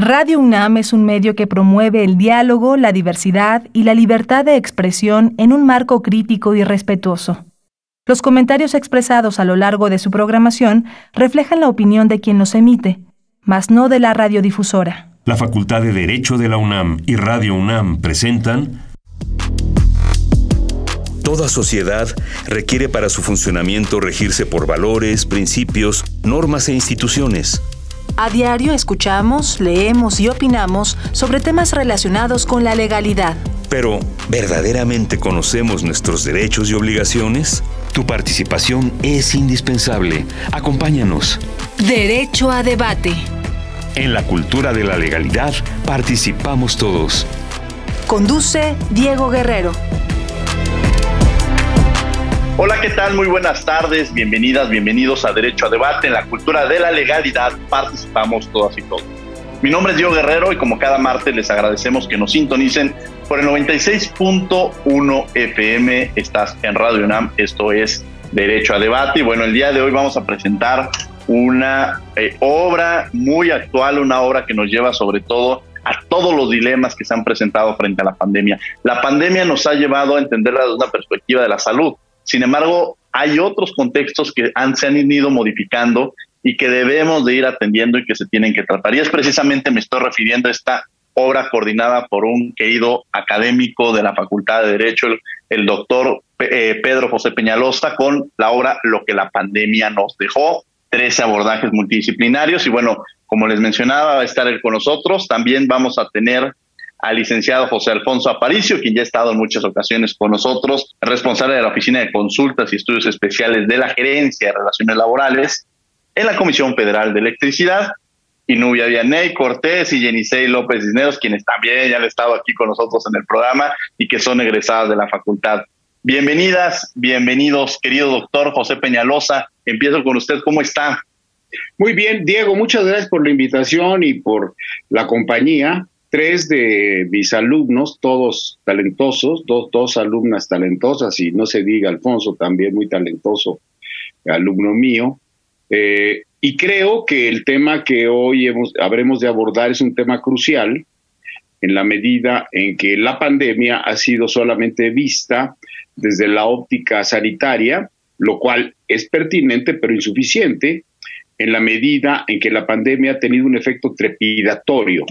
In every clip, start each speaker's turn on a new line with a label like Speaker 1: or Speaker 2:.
Speaker 1: Radio UNAM es un medio que promueve el diálogo, la diversidad y la libertad de expresión en un marco crítico y respetuoso. Los comentarios expresados a lo largo de su programación reflejan la opinión de quien los emite, mas no de la radiodifusora.
Speaker 2: La Facultad de Derecho de la UNAM y Radio UNAM presentan...
Speaker 3: Toda sociedad requiere para su funcionamiento regirse por valores, principios, normas e instituciones.
Speaker 1: A diario escuchamos, leemos y opinamos sobre temas relacionados con la legalidad.
Speaker 3: Pero, ¿verdaderamente conocemos nuestros derechos y obligaciones? Tu participación es indispensable. Acompáñanos.
Speaker 1: Derecho a debate.
Speaker 3: En la cultura de la legalidad participamos todos.
Speaker 1: Conduce Diego Guerrero.
Speaker 4: Hola, ¿qué tal? Muy buenas tardes, bienvenidas, bienvenidos a Derecho a Debate. En la cultura de la legalidad participamos todas y todos. Mi nombre es Diego Guerrero y como cada martes les agradecemos que nos sintonicen por el 96.1 FM. Estás en Radio UNAM, esto es Derecho a Debate. Y bueno, el día de hoy vamos a presentar una obra muy actual, una obra que nos lleva sobre todo a todos los dilemas que se han presentado frente a la pandemia. La pandemia nos ha llevado a entenderla desde una perspectiva de la salud. Sin embargo, hay otros contextos que se han ido modificando y que debemos de ir atendiendo y que se tienen que tratar. Y es precisamente, me estoy refiriendo a esta obra coordinada por un querido académico de la Facultad de Derecho, el doctor Pedro José Peñalosa, con la obra Lo que la pandemia nos dejó, 13 abordajes multidisciplinarios. Y bueno, como les mencionaba, va a estar él con nosotros. También vamos a tener al licenciado José Alfonso Aparicio, quien ya ha estado en muchas ocasiones con nosotros, responsable de la Oficina de Consultas y Estudios Especiales de la Gerencia de Relaciones Laborales en la Comisión Federal de Electricidad, y Nubia Vianey Cortés y Yenisei López Cisneros, quienes también ya han estado aquí con nosotros en el programa y que son egresadas de la facultad. Bienvenidas, bienvenidos, querido doctor José Peñalosa. Empiezo con usted, ¿cómo está?
Speaker 5: Muy bien, Diego, muchas gracias por la invitación y por la compañía. 3 de mis alumnos, todos talentosos, dos alumnas talentosas, y no se diga Alfonso, también muy talentoso, alumno mío. Y creo que el tema que hoy habremos de abordar es un tema crucial en la medida en que la pandemia ha sido solamente vista desde la óptica sanitaria, lo cual es pertinente pero insuficiente en la medida en que la pandemia ha tenido un efecto trepidatorio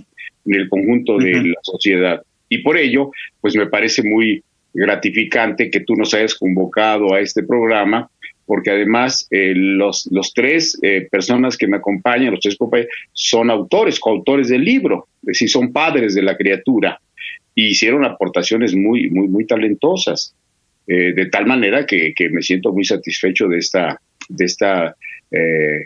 Speaker 5: en el conjunto de la sociedad. Y por ello, pues me parece muy gratificante que tú nos hayas convocado a este programa, porque además los 3 personas que me acompañan, los 3 compañeros, son coautores del libro, es decir, son padres de la criatura, y hicieron aportaciones muy, muy, muy talentosas, de tal manera que me siento muy satisfecho de esta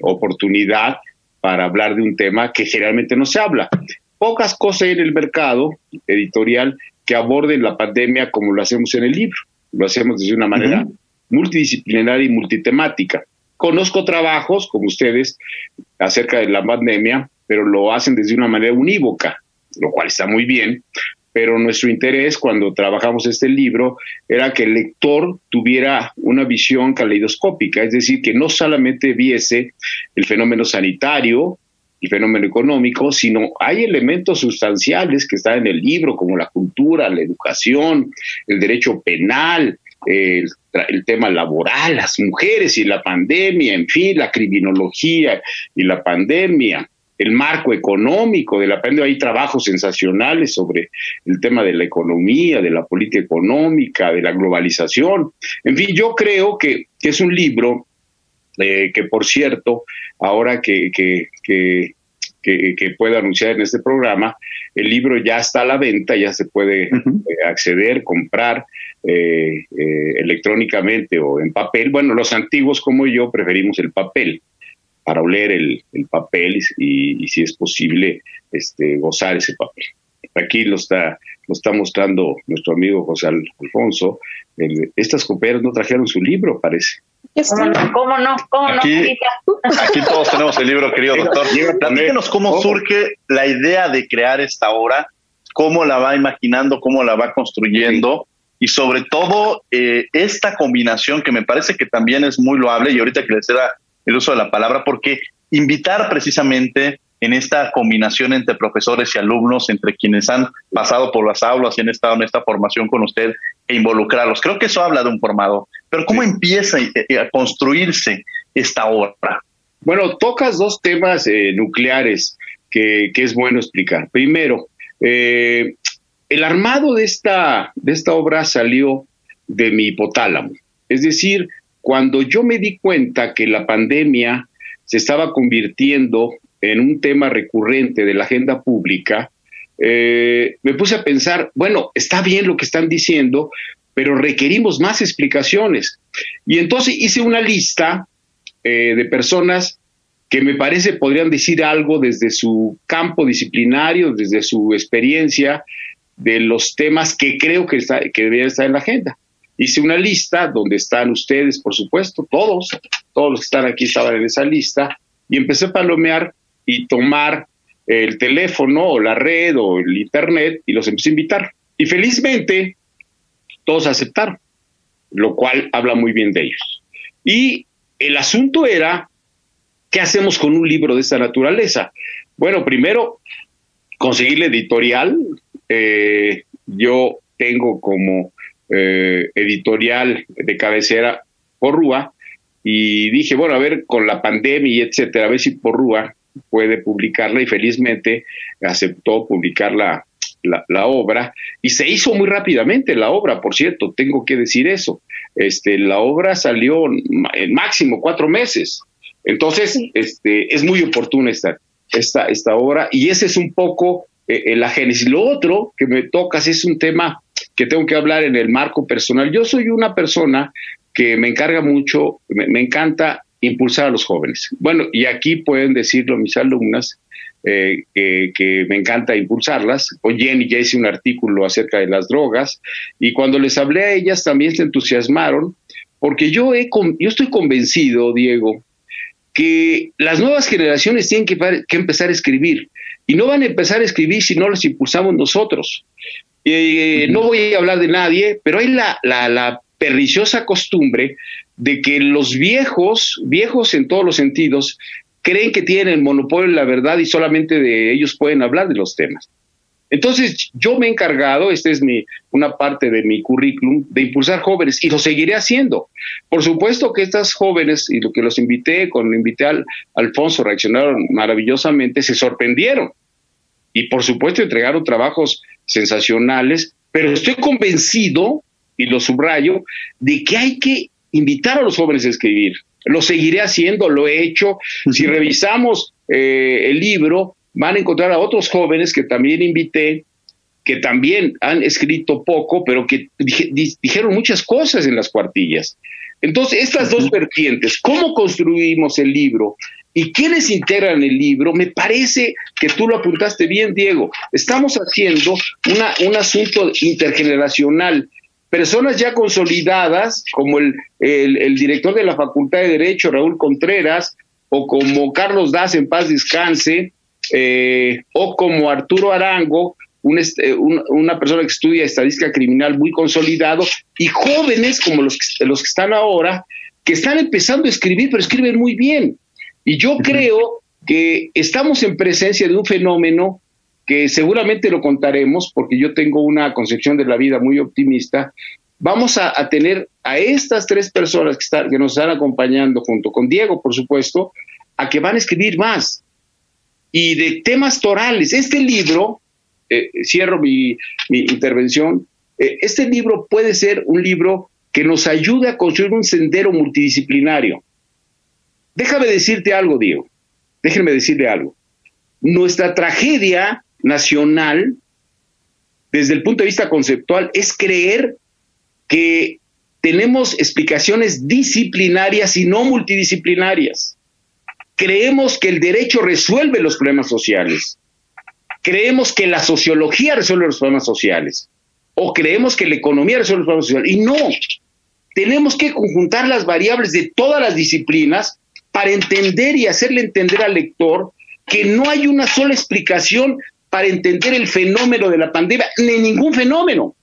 Speaker 5: oportunidad para hablar de un tema que generalmente no se habla. Pocas cosas hay en el mercado editorial que aborden la pandemia como lo hacemos en el libro. Lo hacemos desde una manera multidisciplinaria y multitemática. Conozco trabajos, como ustedes, acerca de la pandemia, pero lo hacen desde una manera unívoca, lo cual está muy bien, pero nuestro interés cuando trabajamos este libro era que el lector tuviera una visión caleidoscópica, es decir, que no solamente viese el fenómeno sanitario, el fenómeno económico, sino hay elementos sustanciales que están en el libro, como la cultura, la educación, el derecho penal, el tema laboral, las mujeres y la pandemia, en fin, la criminología y la pandemia, el marco económico de la pandemia. Hay trabajos sensacionales sobre el tema de la economía, de la política económica, de la globalización. En fin, yo creo que es un libro que, por cierto, ahora que puedo anunciar en este programa, el libro ya está a la venta, ya se puede acceder, comprar electrónicamente o en papel. Bueno, los antiguos como yo preferimos el papel, para oler el papel y si es posible gozar ese papel. Aquí lo está mostrando nuestro amigo José Alfonso. Estas compañeras no trajeron su libro, parece.
Speaker 6: ¿Cómo no?
Speaker 4: Aquí todos tenemos el libro, querido doctor. Platíquenos cómo surge la idea de crear esta obra, cómo la va imaginando, cómo la va construyendo, y sobre todo esta combinación que me parece que también es muy loable, y ahorita que les da el uso de la palabra, porque invitar precisamente en esta combinación entre profesores y alumnos, entre quienes han pasado por las aulas y han estado en esta formación con usted, e involucrarlos. Creo que eso habla de un formado. Pero ¿cómo empieza a construirse esta obra?
Speaker 5: Bueno, tocas dos temas nucleares que es bueno explicar. Primero, el armado de esta obra salió de mi hipotálamo. Es decir, cuando yo me di cuenta que la pandemia se estaba convirtiendo en un tema recurrente de la agenda pública, me puse a pensar, bueno, está bien lo que están diciendo, pero requerimos más explicaciones. Y entonces hice una lista de personas que me parece podrían decir algo desde su campo disciplinario, desde su experiencia, de los temas que creo que deberían estar en la agenda. Hice una lista donde están ustedes, por supuesto, todos los que están aquí estaban en esa lista, y empecé a palomear y tomar el teléfono o la red o el internet y los empecé a invitar. Y felizmente todos aceptaron, lo cual habla muy bien de ellos. Y el asunto era, ¿qué hacemos con un libro de esta naturaleza? Bueno, primero, conseguir la editorial. Yo tengo como editorial de cabecera Porrúa, y dije, bueno, a ver, con la pandemia y etcétera, a ver si Porrúa puede publicarla, y felizmente aceptó publicar la obra, y se hizo muy rápidamente la obra, por cierto, tengo que decir eso. La obra salió en máximo 4 meses. Entonces, es muy oportuna esta obra, y ese es un poco la génesis. Lo otro que me tocas es un tema que tengo que hablar en el marco personal. Yo soy una persona que me encarga mucho, me encanta impulsar a los jóvenes. Bueno, y aquí pueden decirlo mis alumnas, que me encanta impulsarlas. Con Jenny ya hice un artículo acerca de las drogas, y cuando les hablé a ellas también se entusiasmaron, porque yo estoy convencido, Diego, que las nuevas generaciones tienen que empezar a escribir, y no van a empezar a escribir si no los impulsamos nosotros. No voy a hablar de nadie, pero hay la perniciosa costumbre de que los viejos en todos los sentidos, creen que tienen el monopolio de la verdad y solamente de ellos pueden hablar de los temas. Entonces, yo me he encargado, esta es una parte de mi currículum, de impulsar jóvenes, y lo seguiré haciendo. Por supuesto que estas jóvenes, y lo que los invité, cuando invité al Alfonso, reaccionaron maravillosamente, se sorprendieron. Y por supuesto entregaron trabajos sensacionales, pero estoy convencido, y lo subrayo, de que hay que invitar a los jóvenes a escribir. Lo seguiré haciendo, lo he hecho. Si revisamos el libro, van a encontrar a otros jóvenes que también invité, que también han escrito poco, pero que dijeron muchas cosas en las cuartillas. Entonces, estas dos vertientes, ¿cómo construimos el libro y quiénes integran el libro? Me parece que tú lo apuntaste bien, Diego. Estamos haciendo un asunto intergeneracional. Personas ya consolidadas, como el director de la Facultad de Derecho, Raúl Contreras, o como Carlos Daz, en paz descanse, o como Arturo Arango, una persona que estudia estadística criminal muy consolidado, y jóvenes como los que están ahora, que están empezando a escribir, pero escriben muy bien. Y yo creo que estamos en presencia de un fenómeno que seguramente lo contaremos, porque yo tengo una concepción de la vida muy optimista. Vamos a tener a estas 3 personas que nos están acompañando, junto con Diego, por supuesto, a que van a escribir más. Y de temas torales. Este libro, cierro mi intervención, este libro puede ser un libro que nos ayude a construir un sendero multidisciplinario. Déjame decirte algo, Diego. Déjenme decirle algo. Nuestra tragedia nacional, desde el punto de vista conceptual, es creer que tenemos explicaciones disciplinarias y no multidisciplinarias. Creemos que el derecho resuelve los problemas sociales. Creemos que la sociología resuelve los problemas sociales. O creemos que la economía resuelve los problemas sociales. Y no. Tenemos que conjuntar las variables de todas las disciplinas para entender y hacerle entender al lector que no hay una sola explicación para entender el fenómeno de la pandemia, ni ningún fenómeno.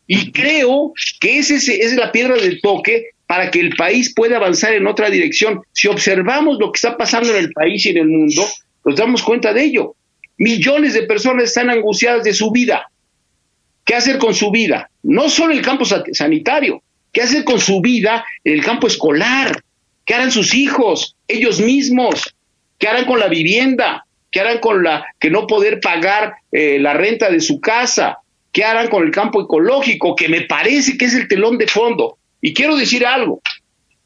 Speaker 5: Y creo que esa es la piedra del toque para que el país pueda avanzar en otra dirección. Si observamos lo que está pasando en el país y en el mundo, Nos damos cuenta de ello. Millones de personas están angustiadas de su vida. ¿Qué hacer con su vida? No solo el campo sanitario, ¿qué hacer con su vida en el campo escolar? ¿Qué harán sus hijos, ellos mismos? ¿Qué harán con la vivienda? ¿Qué harán con que no poder pagar la renta de su casa? ¿Qué harán con el campo ecológico? Que me parece que es el telón de fondo. Y quiero decir algo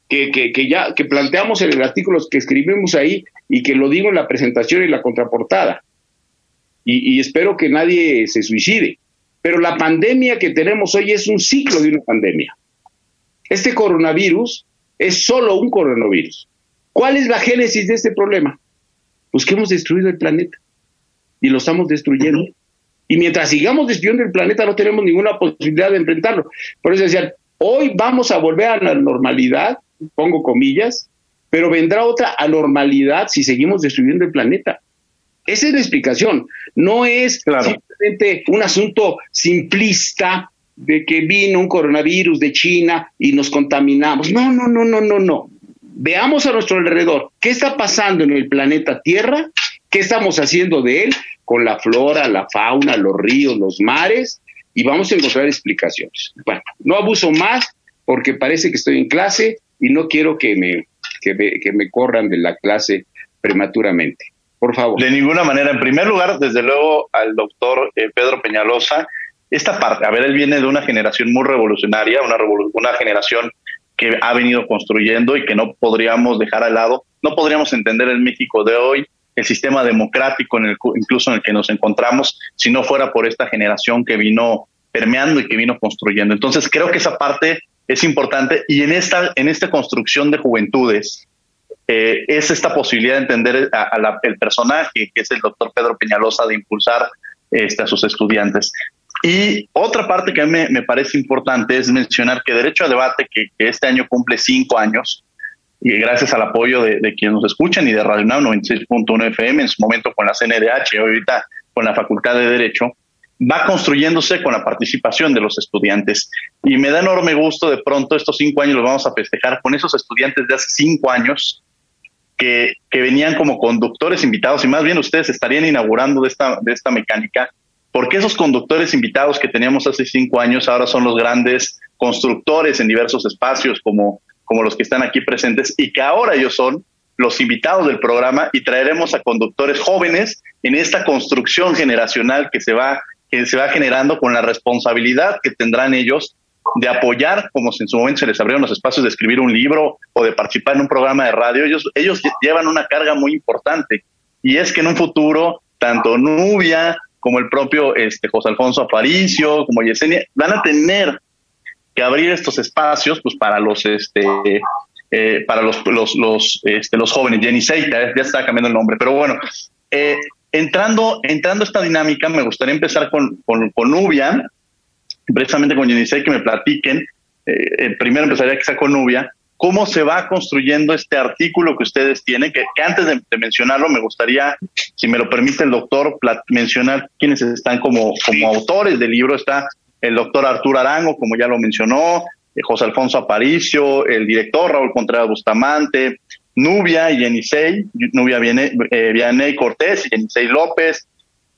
Speaker 5: que planteamos en el artículo que escribimos ahí y que lo digo en la presentación y la contraportada. Y espero que nadie se suicide. Pero la pandemia que tenemos hoy es un ciclo de una pandemia. Este coronavirus es solo un coronavirus. ¿Cuál es la génesis de este problema? Pues que hemos destruido el planeta y lo estamos destruyendo. Y mientras sigamos destruyendo el planeta no tenemos ninguna posibilidad de enfrentarlo. Por eso decía, hoy vamos a volver a la normalidad, pongo comillas, pero vendrá otra anormalidad si seguimos destruyendo el planeta. Esa es la explicación. No es simplemente un asunto simplista de que vino un coronavirus de China y nos contaminamos. No. Veamos a nuestro alrededor. ¿Qué está pasando en el planeta Tierra? ¿Qué estamos haciendo de él? Con la flora, la fauna, los ríos, los mares, y vamos a encontrar explicaciones. Bueno, no abuso más porque parece que estoy en clase y no quiero que me corran de la clase prematuramente. Por favor.
Speaker 4: De ninguna manera. En primer lugar, desde luego, al doctor Pedro Peñalosa, esta parte, él viene de una generación muy revolucionaria, una generación que ha venido construyendo y que no podríamos dejar al lado. No podríamos entender el México de hoy, el sistema democrático incluso en el que nos encontramos, si no fuera por esta generación que vino permeando y que vino construyendo. Entonces creo que esa parte es importante, y en esta construcción de juventudes es esta posibilidad de entender el personaje que es el doctor Pedro Peñalosa, de impulsar a sus estudiantes. Y otra parte que a mí me parece importante es mencionar que Derecho a Debate, que este año cumple 5 años, y gracias al apoyo de quienes nos escuchan y de Radio UNAM 96.1 FM, en su momento con la CNDH y ahorita con la Facultad de Derecho, va construyéndose con la participación de los estudiantes. Y me da enorme gusto, de pronto estos 5 años los vamos a festejar con esos estudiantes de hace 5 años que venían como conductores invitados, y más bien ustedes estarían inaugurando de esta mecánica, porque esos conductores invitados que teníamos hace 5 años ahora son los grandes constructores en diversos espacios como los que están aquí presentes, y que ahora ellos son los invitados del programa, y traeremos a conductores jóvenes en esta construcción generacional que se va generando, con la responsabilidad que tendrán ellos de apoyar, como si en su momento se les abrieron los espacios de escribir un libro o de participar en un programa de radio. Ellos llevan una carga muy importante, y es que en un futuro tanto Nubia como el propio José Alfonso Aparicio, como Yesenia, van a tener que abrir estos espacios pues para los jóvenes. Yenisei, ya está cambiando el nombre, pero bueno, entrando a esta dinámica, me gustaría empezar con Nubia, precisamente con Yenisei, que me platiquen, primero empezaría quizá con Nubia, cómo se va construyendo este artículo que ustedes tienen, que antes de mencionarlo me gustaría, si me lo permite el doctor, mencionar quiénes están como autores del libro. Está el doctor Arturo Arango, como ya lo mencionó, José Alfonso Aparicio, el director Raúl Contreras Bustamante, Nubia y Yenisei, Nubia Vianey Cortés y Yenisei López,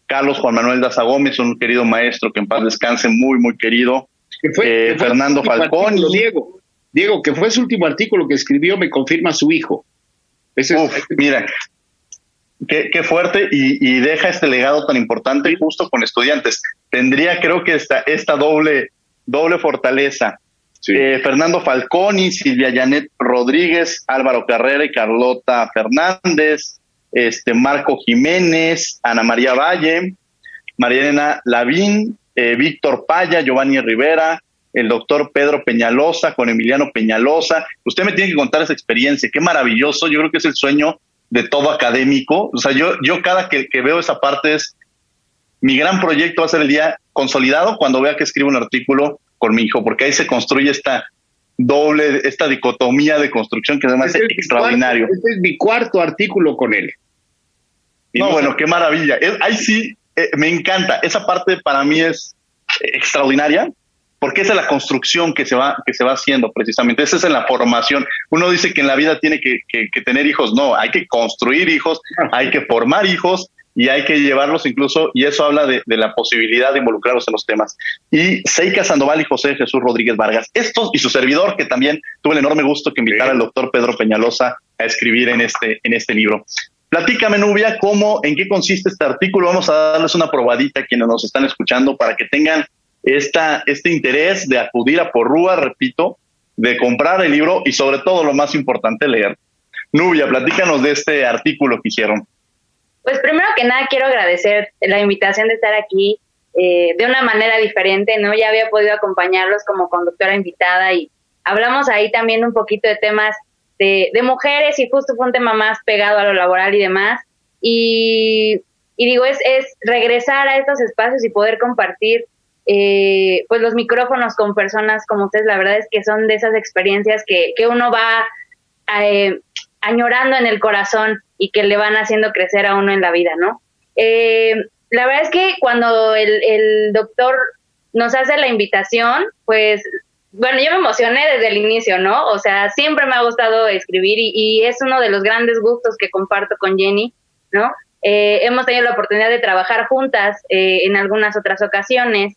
Speaker 4: Carlos Juan Manuel Daza Gómez, un querido maestro que en paz descanse, muy, muy querido, que fue Fernando Falcón.
Speaker 5: Diego, que fue su último artículo que escribió, me confirma su hijo.
Speaker 4: Mira, qué fuerte, y deja este legado tan importante, y justo con estudiantes. Tendría, creo que esta doble fortaleza. Sí. Fernando Falconi, Silvia Janet Rodríguez, Álvaro Carrera y Carlota Fernández, Marco Jiménez, Ana María Valle, María Elena Lavín, Víctor Paya, Giovanni Rivera, el doctor Pedro Peñalosa con Emiliano Peñalosa. Usted me tiene que contar esa experiencia, qué maravilloso. Yo creo que es el sueño de todo académico. O sea, yo cada que veo esa parte mi gran proyecto va a ser el día consolidado cuando vea que escribo un artículo con mi hijo, porque ahí se construye esta dicotomía de construcción que además es extraordinario.
Speaker 5: Este es mi 4º artículo con él.
Speaker 4: Bueno, qué maravilla. Ahí sí, me encanta. Esa parte para mí es extraordinaria, porque esa es la construcción que se va haciendo precisamente, esa es la formación. Uno dice que en la vida tiene que tener hijos, no, hay que construir hijos, hay que formar hijos y hay que llevarlos incluso, y eso habla de la posibilidad de involucrarlos en los temas. Y Seika Sandoval y José Jesús Rodríguez Vargas, estos y su servidor, que también tuve el enorme gusto que invitara al doctor Pedro Peñalosa a escribir en este libro. Platícame, Nubia, en qué consiste este artículo. Vamos a darles una probadita a quienes nos están escuchando para que tengan este interés de acudir a Porrúa, repito, de comprar el libro y sobre todo lo más importante, leer. Nubia, platícanos de este artículo que hicieron.
Speaker 6: Pues primero que nada quiero agradecer la invitación de estar aquí de una manera diferente, ¿no? Ya había podido acompañarlos como conductora invitada y hablamos ahí también un poquito de temas de mujeres y justo fue un tema más pegado a lo laboral y demás. Y digo, es regresar a estos espacios y poder compartir pues los micrófonos con personas como ustedes. La verdad es que son de esas experiencias que uno va añorando en el corazón y que le van haciendo crecer a uno en la vida, ¿no? La verdad es que cuando el doctor nos hace la invitación, pues, bueno, yo me emocioné desde el inicio, ¿no? O sea, siempre me ha gustado escribir y es uno de los grandes gustos que comparto con Jenny, ¿no? Hemos tenido la oportunidad de trabajar juntas en algunas otras ocasiones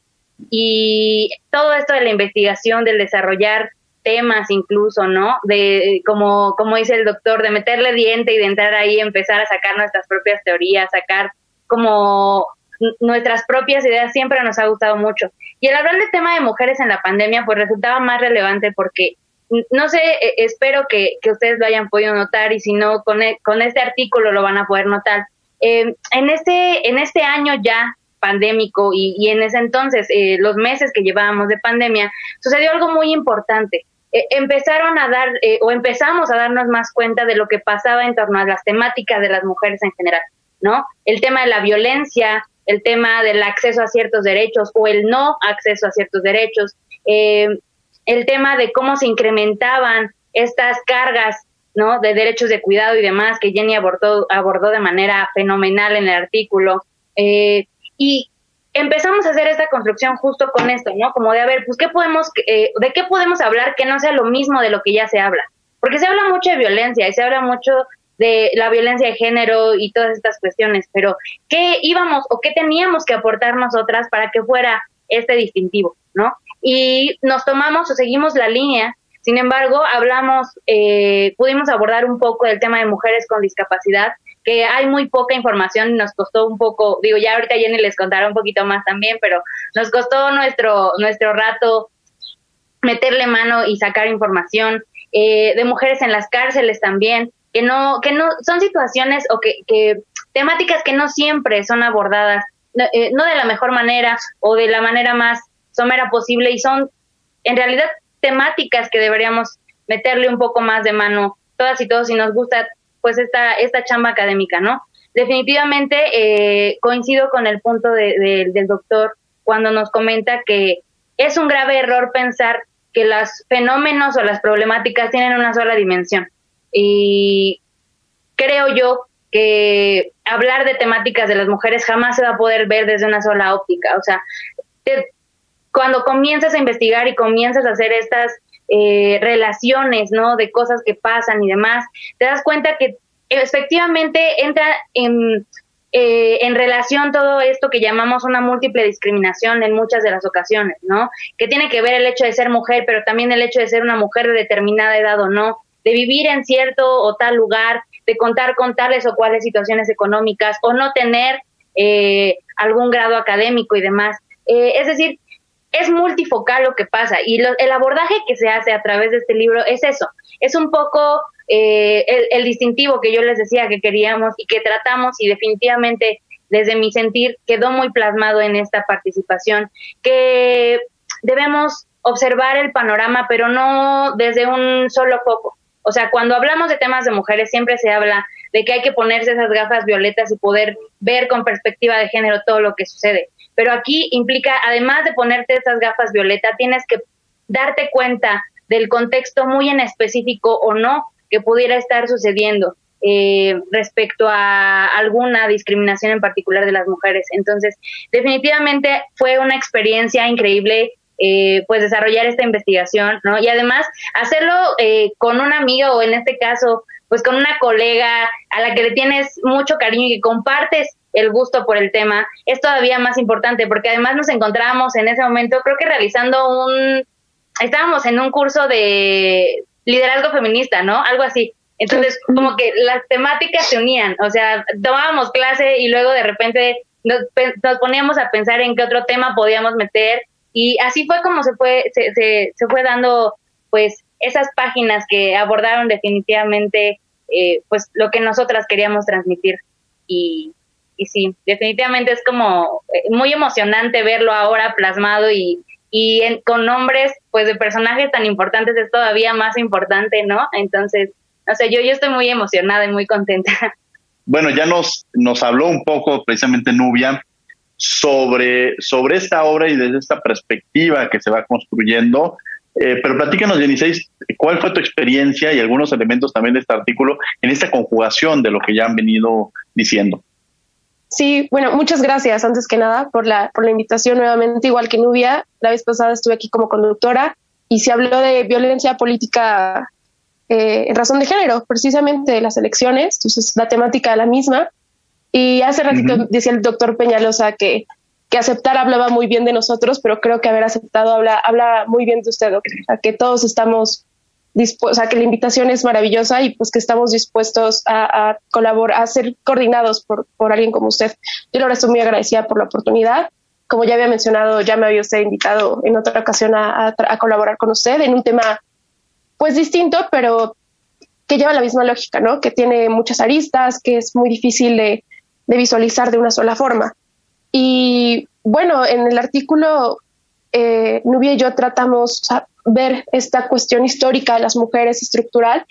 Speaker 6: y todo esto de la investigación, del desarrollar temas incluso, ¿no? De como dice el doctor, de meterle diente y de entrar ahí, empezar a sacar nuestras propias teorías, sacar como nuestras propias ideas, siempre nos ha gustado mucho. Y el hablar del tema de mujeres en la pandemia, pues resultaba más relevante porque, no sé, espero que ustedes lo hayan podido notar y si no, con este artículo lo van a poder notar. En este año ya pandémico y en ese entonces, los meses que llevábamos de pandemia, sucedió algo muy importante. Empezamos a darnos más cuenta de lo que pasaba en torno a las temáticas de las mujeres en general, ¿no? El tema de la violencia, el tema del acceso a ciertos derechos o el no acceso a ciertos derechos, el tema de cómo se incrementaban estas cargas, ¿no? De derechos de cuidado y demás que Jenny abordó de manera fenomenal en el artículo, y empezamos a hacer esta construcción justo con esto, ¿no? Como de, a ver, pues, ¿de qué podemos hablar que no sea lo mismo de lo que ya se habla? Porque se habla mucho de violencia y se habla mucho de la violencia de género y todas estas cuestiones, pero ¿qué íbamos o qué teníamos que aportar nosotras para que fuera este distintivo, ¿no? Y nos tomamos o seguimos la línea. Sin embargo, pudimos abordar un poco el tema de mujeres con discapacidad, que hay muy poca información y nos costó un poco, digo, ya ahorita Jenny les contará un poquito más también, pero nos costó nuestro rato meterle mano y sacar información, de mujeres en las cárceles también, que no son situaciones o que temáticas que no siempre son abordadas, no de la mejor manera o de la manera más somera posible, y son en realidad temáticas que deberíamos meterle un poco más de mano todas y todos si nos gusta pues esta chamba académica, ¿no? Definitivamente coincido con el punto del doctor cuando nos comenta que es un grave error pensar que los fenómenos o las problemáticas tienen una sola dimensión. Y creo yo que hablar de temáticas de las mujeres jamás se va a poder ver desde una sola óptica. O sea, cuando comienzas a investigar y comienzas a hacer estas relaciones, ¿no? De cosas que pasan y demás, te das cuenta que efectivamente entra en relación todo esto que llamamos una múltiple discriminación en muchas de las ocasiones, ¿no? Que tiene que ver el hecho de ser mujer, pero también el hecho de ser una mujer de determinada edad o no, de vivir en cierto o tal lugar, de contar con tales o cuales situaciones económicas o no tener algún grado académico y demás. Es decir, es multifocal lo que pasa y el abordaje que se hace a través de este libro es eso, es un poco el distintivo que yo les decía que queríamos y que tratamos, y definitivamente desde mi sentir quedó muy plasmado en esta participación, que debemos observar el panorama pero no desde un solo foco. O sea, cuando hablamos de temas de mujeres siempre se habla de que hay que ponerse esas gafas violetas y poder ver con perspectiva de género todo lo que sucede. Pero aquí implica, además de ponerte esas gafas violetas, tienes que darte cuenta del contexto muy en específico o no que pudiera estar sucediendo respecto a alguna discriminación en particular de las mujeres. Entonces, definitivamente fue una experiencia increíble. pues desarrollar esta investigación, ¿no? Y además hacerlo con una amiga, o en este caso, pues con una colega a la que le tienes mucho cariño y que compartes el gusto por el tema, es todavía más importante, porque además nos encontrábamos en ese momento, creo que estábamos en un curso de liderazgo feminista, ¿no? Algo así. Entonces, como que las temáticas se unían, o sea, tomábamos clase y luego de repente nos poníamos a pensar en qué otro tema podíamos meter, y así fue como se fue dando, pues, esas páginas que abordaron definitivamente, pues, lo que nosotras queríamos transmitir. Y sí, definitivamente es como muy emocionante verlo ahora plasmado, y con nombres, pues, de personajes tan importantes es todavía más importante, ¿no? Entonces, no sé, yo estoy muy emocionada y muy contenta.
Speaker 4: Bueno, ya nos habló un poco precisamente Nubia sobre esta obra y desde esta perspectiva que se va construyendo, pero platícanos, Yeniseis, ¿cuál fue tu experiencia y algunos elementos también de este artículo en esta conjugación de lo que ya han venido diciendo?
Speaker 7: Sí, bueno, muchas gracias antes que nada por la invitación nuevamente, igual que Nubia. La vez pasada estuve aquí como conductora y se habló de violencia política en razón de género, precisamente de las elecciones, entonces la temática es la misma. Y hace ratito decía el doctor Peñalosa que aceptar hablaba muy bien de nosotros, pero creo que haber aceptado habla muy bien de usted, doctor. O sea, que todos estamos dispuestos, o sea, que la invitación es maravillosa y pues que estamos dispuestos a colaborar, a ser coordinados por alguien como usted. Yo la verdad estoy muy agradecida por la oportunidad. Como ya había mencionado, ya me había usted invitado en otra ocasión a colaborar con usted en un tema pues distinto, pero que lleva la misma lógica, ¿no? Que tiene muchas aristas, que es muy difícil de visualizar de una sola forma. Y bueno, en el artículo, Nubia y yo tratamos ver esta cuestión histórica de las mujeres estructural,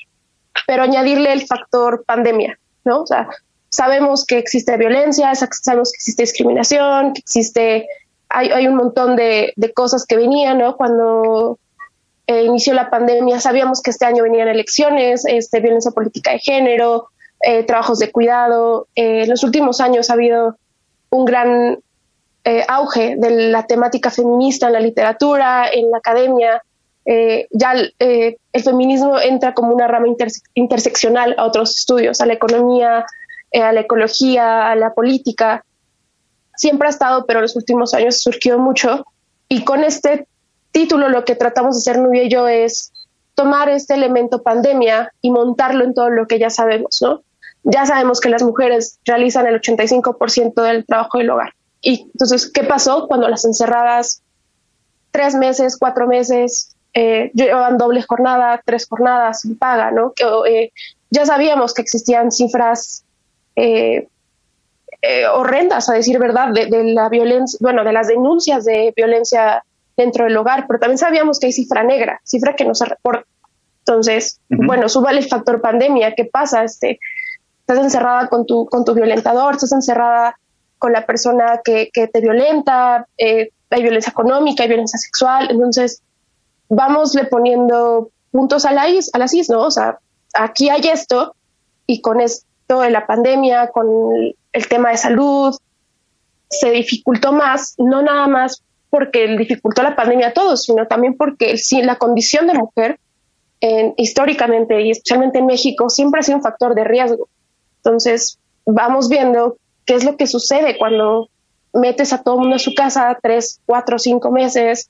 Speaker 7: pero añadirle el factor pandemia, ¿no? O sea, sabemos que existe violencia, sabemos que existe discriminación, que hay un montón de cosas que venían, ¿no? Cuando inició la pandemia, sabíamos que este año venían elecciones, violencia política de género, trabajos de cuidado. En los últimos años ha habido un gran auge de la temática feminista en la literatura, en la academia. Ya el feminismo entra como una rama interseccional a otros estudios, a la economía, a la ecología, a la política. Siempre ha estado, pero en los últimos años surgió mucho. Y con este título lo que tratamos de hacer Nubia y yo es tomar este elemento pandemia y montarlo en todo lo que ya sabemos, ¿no? Ya sabemos que las mujeres realizan el 85% del trabajo del hogar. Y entonces, ¿qué pasó cuando las encerradas 3 meses, 4 meses, llevaban doble jornada, 3 jornadas sin paga, ¿no? Ya sabíamos que existían cifras horrendas, a decir verdad, de la violencia, bueno, de las denuncias de violencia dentro del hogar, pero también sabíamos que hay cifra negra, cifra que no se reporta. Entonces, bueno, súbale el factor pandemia. ¿Qué pasa? Estás encerrada con tu violentador, estás encerrada con la persona que te violenta, hay violencia económica, hay violencia sexual. Entonces, vamosle poniendo puntos a las is, ¿no? O sea, aquí hay esto, y con esto de la pandemia, con el tema de salud, se dificultó más, no nada más porque dificultó la pandemia a todos, sino también porque la condición de mujer, históricamente y especialmente en México, siempre ha sido un factor de riesgo. Entonces, vamos viendo qué es lo que sucede cuando metes a todo el mundo a su casa 3, 4, 5 meses,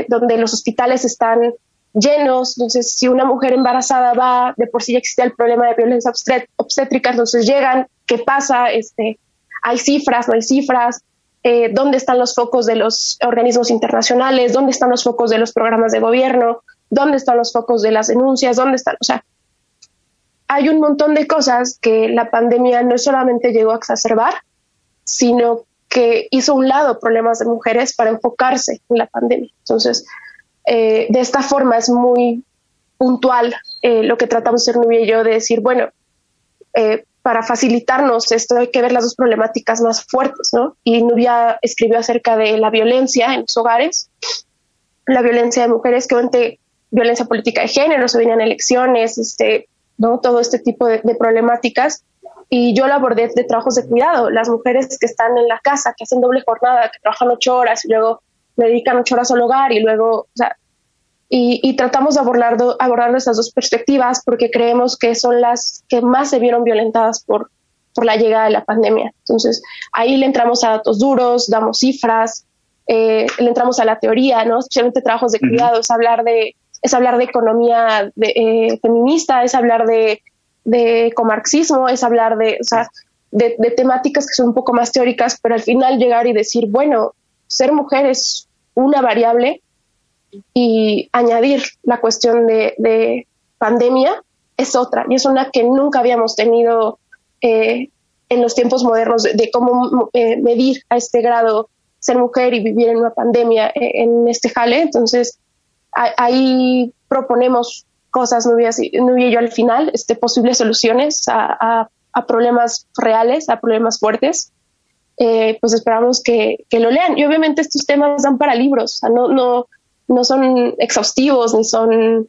Speaker 7: donde los hospitales están llenos. Entonces, si una mujer embarazada va, de por sí ya existe el problema de violencia obstétrica, entonces llegan, ¿qué pasa? ¿Hay cifras? ¿No hay cifras? ¿Dónde están los focos de los organismos internacionales? ¿Dónde están los focos de los programas de gobierno? ¿Dónde están los focos de las denuncias? ¿Dónde están? O sea, hay un montón de cosas que la pandemia no solamente llegó a exacerbar, sino que hizo a un lado problemas de mujeres para enfocarse en la pandemia. Entonces, de esta forma es muy puntual lo que tratamos de hacer Nubia y yo, de decir, bueno, para facilitarnos esto hay que ver las dos problemáticas más fuertes, ¿no? Y Nubia escribió acerca de la violencia en los hogares, la violencia de mujeres, que obviamente violencia política de género, se venían elecciones, ¿no? Todo este tipo de problemáticas. Y yo lo abordé de trabajos de cuidado, las mujeres que están en la casa, que hacen doble jornada, que trabajan 8 horas y luego dedican 8 horas al hogar y luego, o sea, y tratamos de abordar esas dos perspectivas porque creemos que son las que más se vieron violentadas por la llegada de la pandemia. Entonces, ahí le entramos a datos duros, damos cifras, le entramos a la teoría, ¿no? Especialmente trabajos de cuidado, es hablar de economía feminista, es hablar de ecomarxismo, es hablar de temáticas que son un poco más teóricas, pero al final llegar y decir, bueno, ser mujer es una variable y añadir la cuestión de pandemia es otra, y es una que nunca habíamos tenido en los tiempos modernos de cómo medir a este grado ser mujer y vivir en una pandemia en este jale. Entonces ahí proponemos cosas, Nubia y yo al final, posibles soluciones a problemas reales, a problemas fuertes. Pues esperamos que lo lean, y obviamente estos temas dan para libros, o sea, no son exhaustivos ni son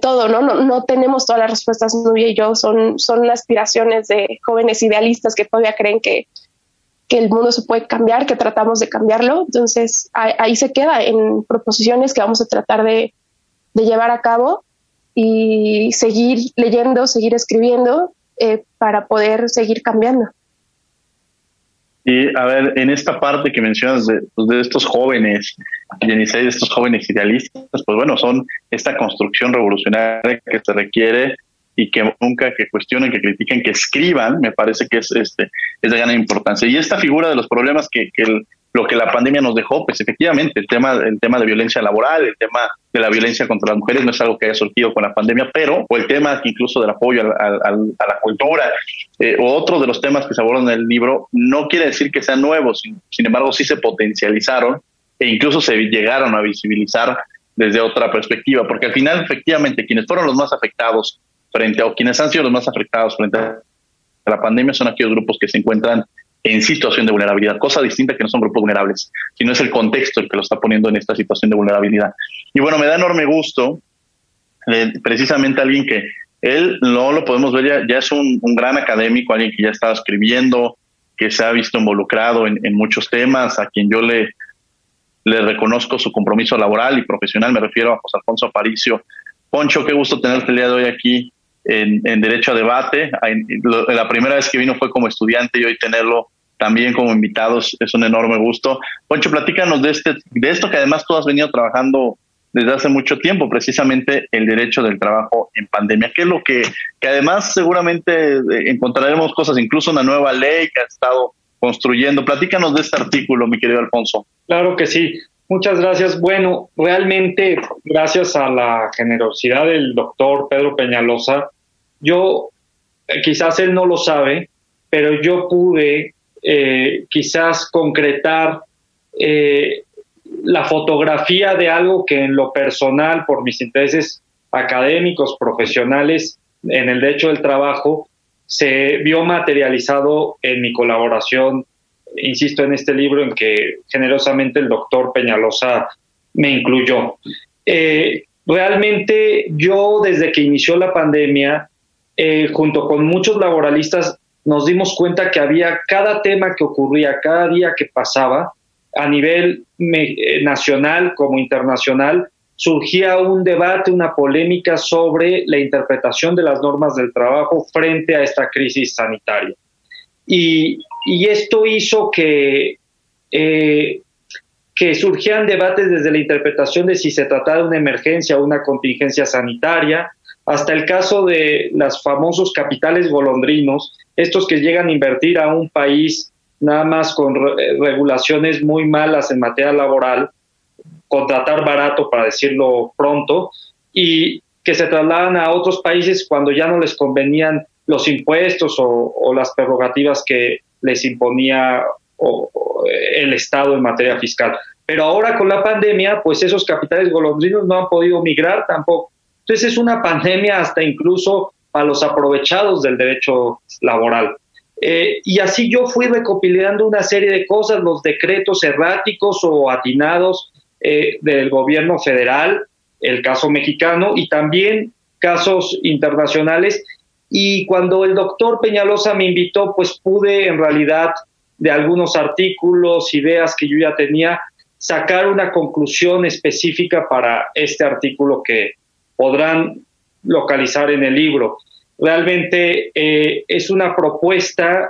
Speaker 7: todo, no tenemos todas las respuestas. Nubia y yo son aspiraciones de jóvenes idealistas que todavía creen que el mundo se puede cambiar, que tratamos de cambiarlo. Entonces ahí se queda en proposiciones que vamos a tratar de llevar a cabo y seguir leyendo, seguir escribiendo para poder seguir cambiando.
Speaker 4: Y a ver, en esta parte que mencionas de estos jóvenes, Yenisei, de estos jóvenes idealistas, pues bueno, son esta construcción revolucionaria que se requiere y que nunca que cuestionen, que critiquen, que escriban, me parece que es de gran importancia. Y esta figura de los problemas lo que la pandemia nos dejó, pues efectivamente el tema de violencia laboral, el tema de la violencia contra las mujeres no es algo que haya surgido con la pandemia, o el tema incluso del apoyo a la cultura, o otro de los temas que se abordan en el libro, no quiere decir que sean nuevos, sin embargo sí se potencializaron e incluso se llegaron a visibilizar desde otra perspectiva, porque al final efectivamente quienes fueron los más afectados quienes han sido los más afectados frente a la pandemia son aquellos grupos que se encuentran en situación de vulnerabilidad, cosa distinta que no son grupos vulnerables, sino es el contexto el que lo está poniendo en esta situación de vulnerabilidad. Y bueno, me da enorme gusto, precisamente alguien que él no lo podemos ver, ya es un gran académico, alguien que ya estaba escribiendo, que se ha visto involucrado en muchos temas, a quien yo le reconozco su compromiso laboral y profesional, me refiero a José Alfonso Aparicio. Poncho, qué gusto tenerte el día de hoy aquí en Derecho a Debate. La primera vez que vino fue como estudiante y hoy tenerlo también como invitado es un enorme gusto. Poncho, platícanos de esto que además tú has venido trabajando desde hace mucho tiempo, precisamente el derecho del trabajo en pandemia. ¿Qué es lo que además seguramente encontraremos cosas, incluso una nueva ley que has estado construyendo? Platícanos de este artículo, mi querido Alfonso.
Speaker 8: Claro que sí. Muchas gracias. Bueno, realmente gracias a la generosidad del doctor Pedro Peñalosa, yo, quizás él no lo sabe, pero yo pude quizás concretar la fotografía de algo que en lo personal, por mis intereses académicos, profesionales, en el derecho del trabajo, se vio materializado en mi colaboración, insisto, en este libro en que generosamente el doctor Peñalosa me incluyó. Realmente yo, desde que inició la pandemia, junto con muchos laboralistas, nos dimos cuenta que había cada tema que ocurría, cada día que pasaba, a nivel nacional como internacional, surgía un debate, una polémica sobre la interpretación de las normas del trabajo frente a esta crisis sanitaria. Y esto hizo que surgieran debates desde la interpretación de si se trataba de una emergencia o una contingencia sanitaria, hasta el caso de los famosos capitales golondrinos, estos que llegan a invertir a un país nada más con regulaciones muy malas en materia laboral, contratar barato, para decirlo pronto, y que se trasladan a otros países cuando ya no les convenían los impuestos o las prerrogativas que les imponía el Estado en materia fiscal. Pero ahora con la pandemia, pues esos capitales golondrinos no han podido migrar tampoco. Entonces es una pandemia hasta incluso a los aprovechados del derecho laboral. Y así yo fui recopilando una serie de cosas, los decretos erráticos o atinados del gobierno federal, el caso mexicano y también casos internacionales. Y cuando el doctor Peñalosa me invitó, pues pude en realidad de algunos artículos, ideas que yo ya tenía, sacar una conclusión específica para este artículo que podrán localizar en el libro. Realmente es una propuesta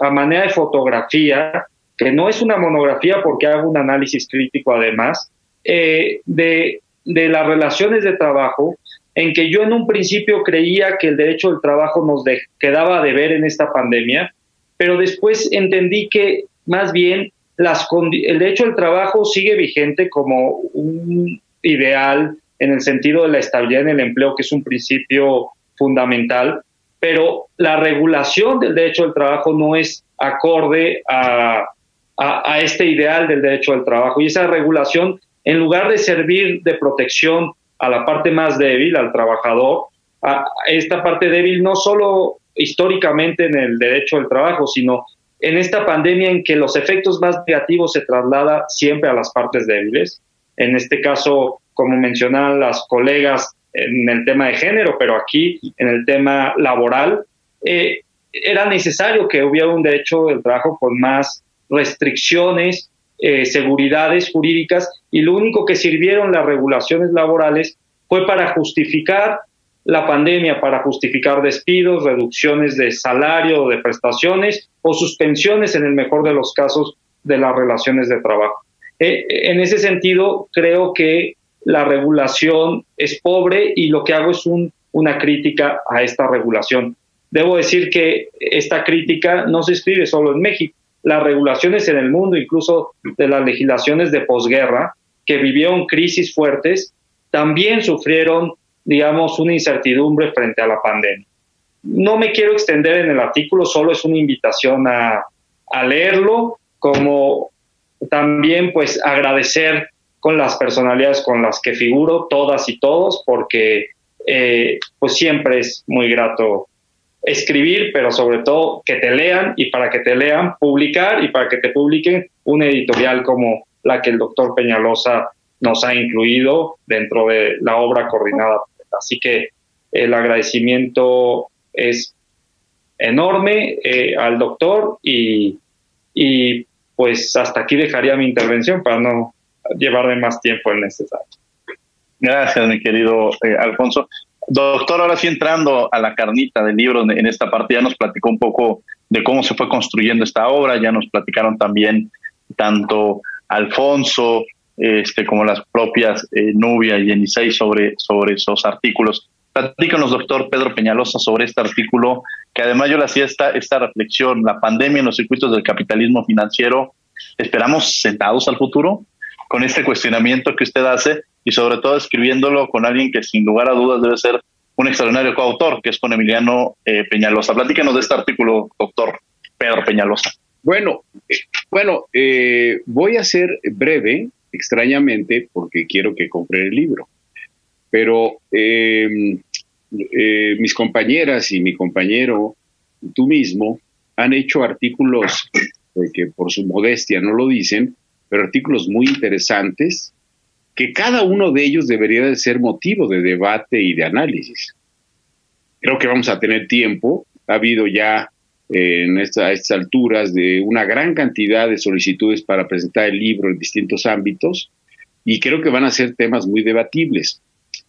Speaker 8: a manera de fotografía, que no es una monografía porque hago un análisis crítico además, de las relaciones de trabajo, en que yo en un principio creía que el derecho del trabajo nos quedaba de ver en esta pandemia, pero después entendí que más bien el derecho del trabajo sigue vigente como un ideal en el sentido de la estabilidad en el empleo, que es un principio fundamental, pero la regulación del derecho del trabajo no es acorde a este ideal del derecho del trabajo. Y esa regulación, en lugar de servir de protección a la parte más débil, al trabajador, a esta parte débil no solo históricamente en el derecho del trabajo, sino en esta pandemia en que los efectos más negativos se trasladan siempre a las partes débiles. En este caso, como mencionaban las colegas en el tema de género, pero aquí en el tema laboral, era necesario que hubiera un derecho del trabajo con más restricciones, seguridades jurídicas, y lo único que sirvieron las regulaciones laborales fue para justificar la pandemia, para justificar despidos, reducciones de salario o de prestaciones o suspensiones en el mejor de los casos de las relaciones de trabajo. En ese sentido, creo que la regulación es pobre y lo que hago es una crítica a esta regulación. Debo decir que esta crítica no se escribe solo en México. Las regulaciones en el mundo, incluso de las legislaciones de posguerra, que vivieron crisis fuertes, también sufrieron, digamos, una incertidumbre frente a la pandemia. No me quiero extender en el artículo, solo es una invitación a leerlo, como también pues agradecer con las personalidades con las que figuro, todas y todos, porque pues siempre es muy grato escribir, pero sobre todo que te lean, y para que te lean, publicar, y para que te publiquen una editorial como la que el doctor Peñalosa nos ha incluido dentro de la obra coordinada. Así que el agradecimiento es enorme al doctor y pues hasta aquí dejaría mi intervención para no llevarme más tiempo del necesario.
Speaker 4: Gracias, mi querido Alfonso. Doctor, ahora sí entrando a la carnita del libro, en esta parte ya nos platicó un poco de cómo se fue construyendo esta obra, ya nos platicaron también tanto Alfonso como las propias Nubia y Yenisei sobre esos artículos. Platícanos, doctor Pedro Peñalosa, sobre este artículo, que además yo le hacía esta reflexión: la pandemia en los circuitos del capitalismo financiero. ¿Esperamos sentados al futuro con este cuestionamiento que usted hace, y sobre todo escribiéndolo con alguien que sin lugar a dudas debe ser un extraordinario coautor, que es con Emiliano Peñalosa? Platícanos de este artículo, doctor Pedro Peñalosa.
Speaker 5: Bueno, voy a ser breve, extrañamente, porque quiero que compre el libro. Pero mis compañeras y mi compañero, tú mismo, han hecho artículos que por su modestia no lo dicen, pero artículos muy interesantes, que cada uno de ellos debería de ser motivo de debate y de análisis. Creo que vamos a tener tiempo. Ha habido ya a estas alturas de una gran cantidad de solicitudes para presentar el libro en distintos ámbitos, y creo que van a ser temas muy debatibles.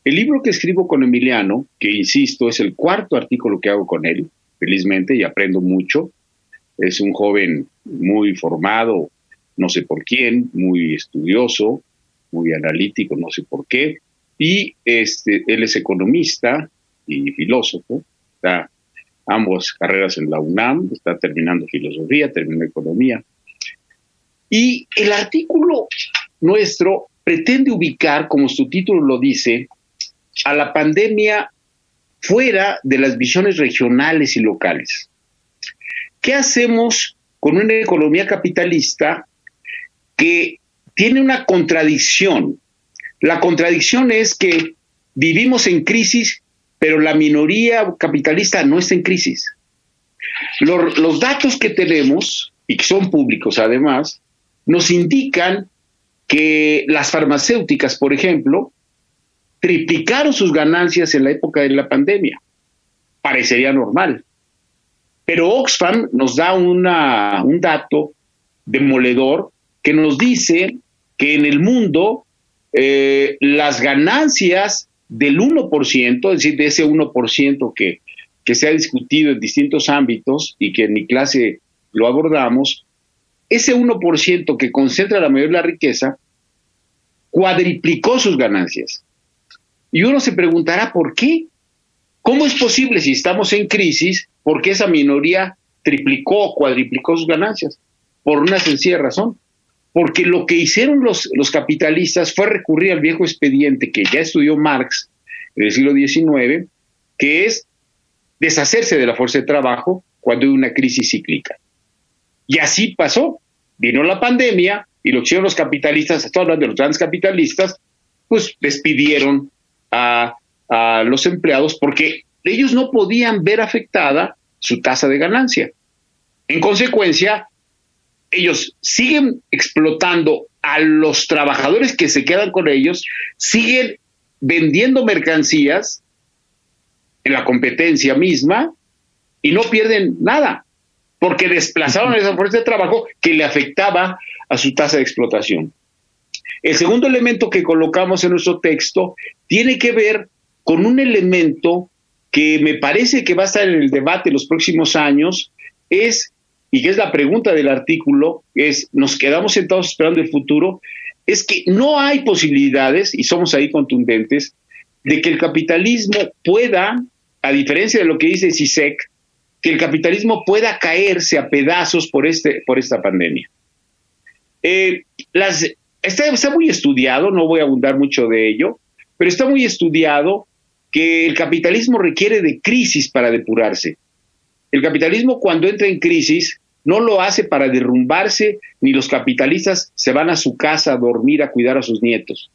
Speaker 5: El libro que escribo con Emiliano, que insisto, es el cuarto artículo que hago con él, felizmente, y aprendo mucho. Es un joven muy formado, no sé por quién, muy estudioso, muy analítico, no sé por qué, y él es economista y filósofo, está ambas carreras en la UNAM, está terminando filosofía, terminó economía, y el artículo nuestro pretende ubicar, como su título lo dice, a la pandemia fuera de las visiones regionales y locales. ¿Qué hacemos con una economía capitalista que tiene una contradicción? La contradicción es que vivimos en crisis, pero la minoría capitalista no está en crisis. Los datos que tenemos, y que son públicos además, nos indican que las farmacéuticas, por ejemplo, triplicaron sus ganancias en la época de la pandemia. Parecería normal. Pero Oxfam nos da un dato demoledor que nos dice que en el mundo las ganancias del 1%, es decir, de ese 1% que se ha discutido en distintos ámbitos y que en mi clase lo abordamos, ese 1% que concentra la mayoría de la riqueza cuadriplicó sus ganancias. Y uno se preguntará ¿por qué? ¿Cómo es posible si estamos en crisis? ¿Por qué esa minoría triplicó o cuadriplicó sus ganancias? Por una sencilla razón. Porque lo que hicieron los capitalistas fue recurrir al viejo expediente que ya estudió Marx en el siglo XIX, que es deshacerse de la fuerza de trabajo cuando hay una crisis cíclica. Y así pasó. Vino la pandemia y lo que hicieron los capitalistas, estoy hablando de los grandes capitalistas, pues despidieron a los empleados porque ellos no podían ver afectada su tasa de ganancia. En consecuencia, ellos siguen explotando a los trabajadores que se quedan con ellos, siguen vendiendo mercancías en la competencia misma y no pierden nada, porque desplazaron esa fuerza de trabajo que le afectaba a su tasa de explotación. El segundo elemento que colocamos en nuestro texto tiene que ver con un elemento que me parece que va a estar en el debate en los próximos años, y que es la pregunta del artículo, ¿nos quedamos sentados esperando el futuro? Es que no hay posibilidades, y somos ahí contundentes, de que el capitalismo pueda, a diferencia de lo que dice CISEC, que el capitalismo pueda caerse a pedazos por esta pandemia. Está muy estudiado, no voy a abundar mucho de ello, pero está muy estudiado que el capitalismo requiere de crisis para depurarse. El capitalismo, cuando entra en crisis, no lo hace para derrumbarse, ni los capitalistas se van a su casa a dormir, a cuidar a sus nietos.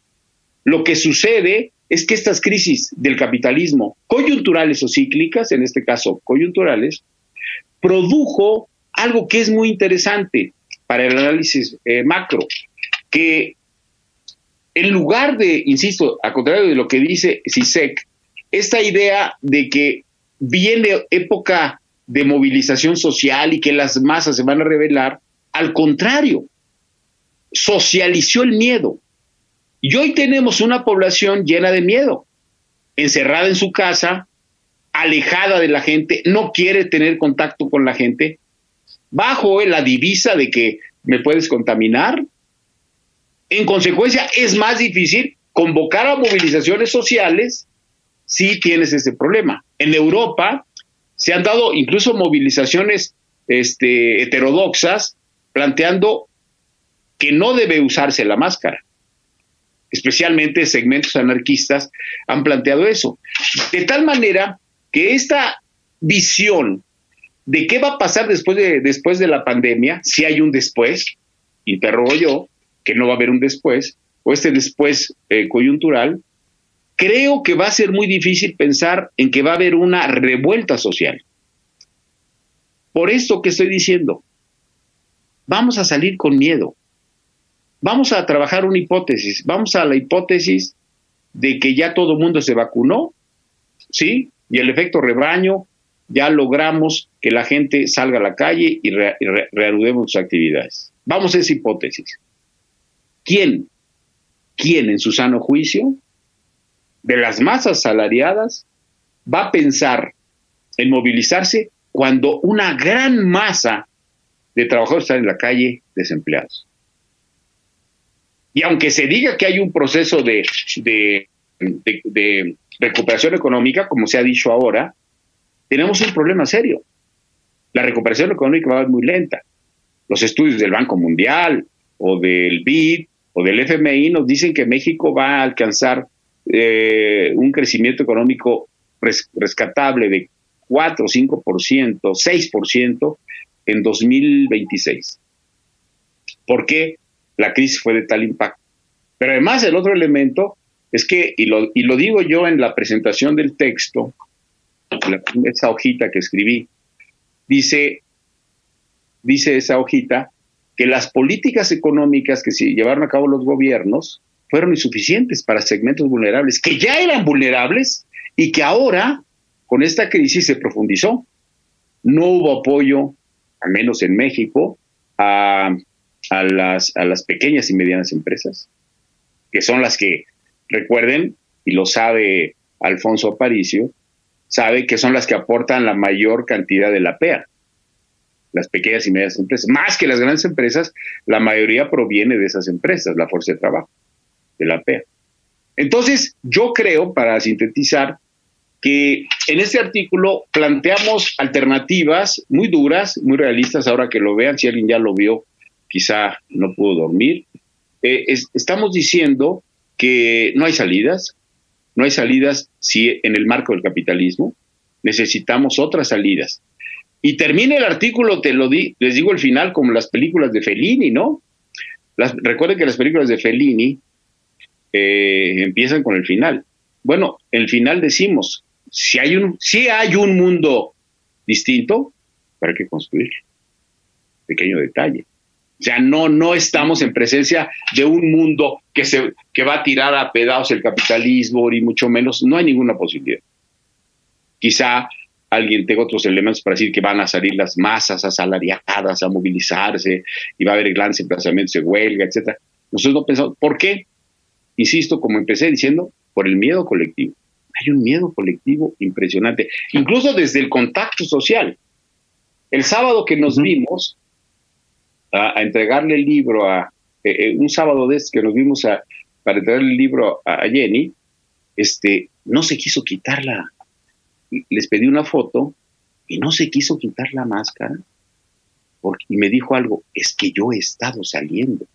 Speaker 5: Lo que sucede es que estas crisis del capitalismo, coyunturales o cíclicas, en este caso coyunturales, produjo algo que es muy interesante para el análisis macro, que en lugar de, insisto, al contrario de lo que dice CISEC, esta idea de que viene época de movilización social y que las masas se van a rebelar, al contrario, socializó el miedo. Y hoy tenemos una población llena de miedo, encerrada en su casa, alejada de la gente, no quiere tener contacto con la gente, bajo la divisa de que me puedes contaminar. En consecuencia, es más difícil convocar a movilizaciones sociales si tienes ese problema. En Europa se han dado incluso movilizaciones heterodoxas planteando que no debe usarse la máscara. Especialmente segmentos anarquistas han planteado eso. De tal manera que esta visión de qué va a pasar después de la pandemia, si hay un después, interrogo yo, que no va a haber un después, o este después coyuntural, creo que va a ser muy difícil pensar en que va a haber una revuelta social. Por esto que estoy diciendo, vamos a salir con miedo. Vamos a trabajar una hipótesis. Vamos a la hipótesis de que ya todo el mundo se vacunó, ¿sí? Y el efecto rebaño, ya logramos que la gente salga a la calle y reanudemos sus actividades. Vamos a esa hipótesis. ¿Quién en su sano juicio, de las masas asalariadas, va a pensar en movilizarse cuando una gran masa de trabajadores están en la calle desempleados? Y aunque se diga que hay un proceso de recuperación económica, como se ha dicho ahora, tenemos un problema serio. La recuperación económica va a ser muy lenta. Los estudios del Banco Mundial o del BID o del FMI nos dicen que México va a alcanzar un crecimiento económico rescatable de 4, 5%, 6% en 2026. ¿Por qué la crisis fue de tal impacto? Pero además el otro elemento es que, y lo digo yo en la presentación del texto, esa hojita que escribí, dice esa hojita que las políticas económicas que se llevaron a cabo los gobiernos fueron insuficientes para segmentos vulnerables, que ya eran vulnerables y que ahora, con esta crisis, se profundizó. no hubo apoyo, al menos en México, a las pequeñas y medianas empresas, que son las que, recuerden, y lo sabe Alfonso Aparicio, sabe que son las que aportan la mayor cantidad de la PEA. Las pequeñas y medianas empresas, más que las grandes empresas, la mayoría proviene de esas empresas, la fuerza de trabajo, de la PEA. Entonces, yo creo, para sintetizar, que en este artículo planteamos alternativas muy duras, muy realistas. Ahora que lo vean, si alguien ya lo vio, quizá no pudo dormir. Estamos diciendo que no hay salidas si en el marco del capitalismo necesitamos otras salidas. Y termina el artículo, les digo el final, como las películas de Fellini, ¿no? Recuerden que las películas de Fellini empiezan con el final. Bueno, el final decimos, si hay un mundo distinto, pero hay que construirlo. Pequeño detalle. O sea, no estamos en presencia de un mundo que va a tirar a pedazos el capitalismo, ni mucho menos. No hay ninguna posibilidad. Quizá alguien tenga otros elementos para decir que van a salir las masas asalariadas a movilizarse y va a haber grandes emplazamientos de huelga, etcétera. Nosotros no pensamos. ¿Por qué? Insisto, como empecé diciendo, por el miedo colectivo. Hay un miedo colectivo impresionante, incluso desde el contacto social. El sábado que nos vimos a entregarle el libro un sábado de estos que nos vimos para entregarle el libro a Jenny, no se quiso quitarla. Les pedí una foto y no se quiso quitar la máscara y me dijo algo, es que yo he estado saliendo.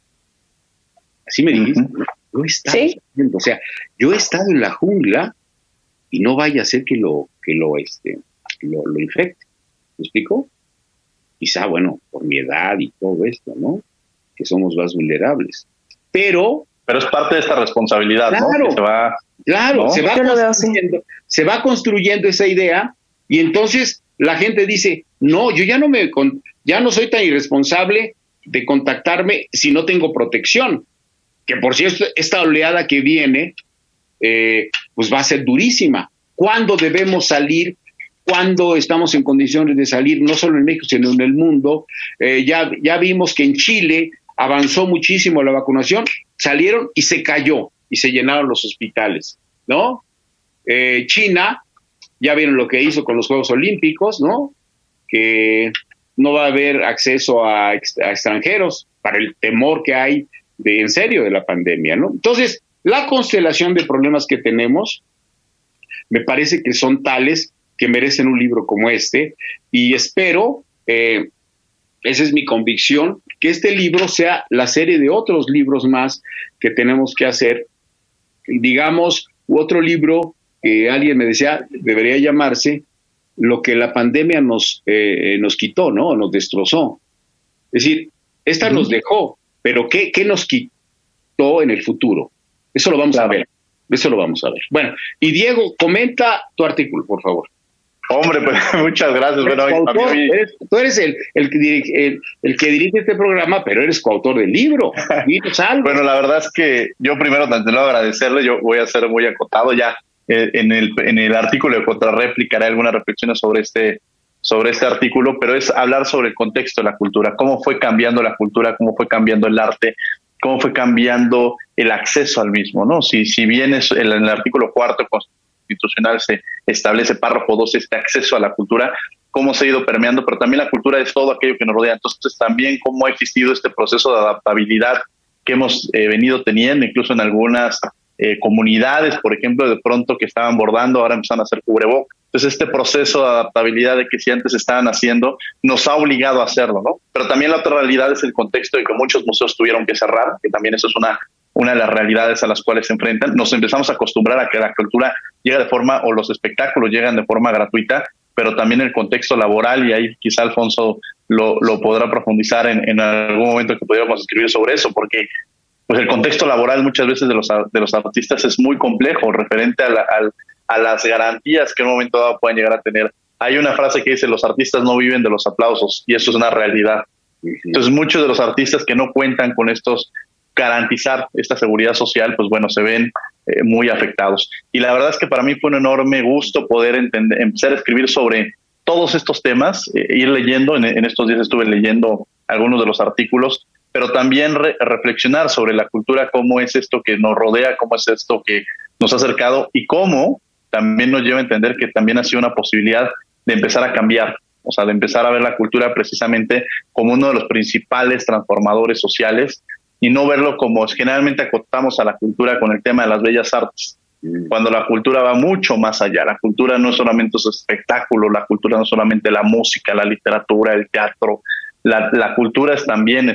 Speaker 5: Así me dijiste, ¿no? Yo he estado saliendo, o sea, yo he estado en la jungla y no vaya a ser que lo infecte. ¿Me explico? Quizá, bueno, por mi edad y todo esto, ¿no? Que somos más vulnerables. Pero
Speaker 4: es parte de esta responsabilidad,
Speaker 5: claro,
Speaker 4: ¿no? Que se va,
Speaker 5: claro,
Speaker 4: ¿no?
Speaker 5: se va construyendo esa idea y entonces la gente dice, no, yo ya no soy tan irresponsable de contactarme si no tengo protección. Que por cierto, esta oleada que viene, pues va a ser durísima. ¿Cuándo debemos salir? ¿Cuándo estamos en condiciones de salir? No solo en México, sino en el mundo. Ya vimos que en Chile avanzó muchísimo la vacunación, salieron y se cayó, y se llenaron los hospitales, ¿no? China, ya vieron lo que hizo con los Juegos Olímpicos, ¿no? Que no va a haber acceso a extranjeros para el temor que hay en serio de la pandemia, ¿no? Entonces, la constelación de problemas que tenemos me parece que son tales que merecen un libro como este, y espero, esa es mi convicción, que este libro sea la serie de otros libros más que tenemos que hacer. Digamos, otro libro que alguien me decía debería llamarse Lo que la pandemia nos quitó, ¿no? Nos destrozó. Es decir, esta nos dejó, pero ¿qué nos quitó en el futuro? Eso lo vamos a ver. Eso lo vamos a ver. Bueno, y Diego, comenta tu artículo, por favor.
Speaker 4: Hombre, pues muchas gracias.
Speaker 5: Tú eres el que dirige este programa, pero eres coautor del libro.
Speaker 4: Bueno, la verdad es que yo primero te lo agradecerle. Yo voy a ser muy acotado ya. En el artículo de Contrarréplica haré algunas reflexiones sobre este artículo, pero es hablar sobre el contexto de la cultura, cómo fue cambiando la cultura, cómo fue cambiando el arte, cómo fue cambiando el acceso al mismo, ¿no? Si bien en el artículo 4 constitucional se establece párrafo 2 este acceso a la cultura, cómo se ha ido permeando, pero también la cultura es todo aquello que nos rodea. Entonces también cómo ha existido este proceso de adaptabilidad que hemos venido teniendo, incluso en algunas comunidades, por ejemplo, de pronto que estaban bordando, ahora empiezan a hacer cubrebocas. Entonces este proceso de adaptabilidad de que si antes estaban haciendo, nos ha obligado a hacerlo, ¿no? Pero también la otra realidad es el contexto de que muchos museos tuvieron que cerrar, que también eso es una de las realidades a las cuales se enfrentan. Nos empezamos a acostumbrar a que la cultura llega de forma, o los espectáculos llegan de forma gratuita, pero también el contexto laboral, y ahí quizá Alfonso lo podrá profundizar en algún momento que pudiéramos escribir sobre eso, porque pues el contexto laboral muchas veces de los artistas es muy complejo, referente a las garantías que en un momento dado pueden llegar a tener. Hay una frase que dice, los artistas no viven de los aplausos, y eso es una realidad. Entonces muchos de los artistas que no cuentan con garantizar esta seguridad social, pues bueno, se ven muy afectados. Y la verdad es que para mí fue un enorme gusto poder empezar a escribir sobre todos estos temas, ir leyendo, en estos días estuve leyendo algunos de los artículos, pero también reflexionar sobre la cultura, cómo es esto que nos rodea, cómo es esto que nos ha acercado y cómo también nos lleva a entender que también ha sido una posibilidad de empezar a cambiar, o sea, de empezar a ver la cultura precisamente como uno de los principales transformadores sociales y no verlo como generalmente acotamos a la cultura con el tema de las bellas artes, cuando la cultura va mucho más allá. La cultura no es solamente su espectáculo, la cultura no es solamente la música, la literatura, el teatro, la cultura es también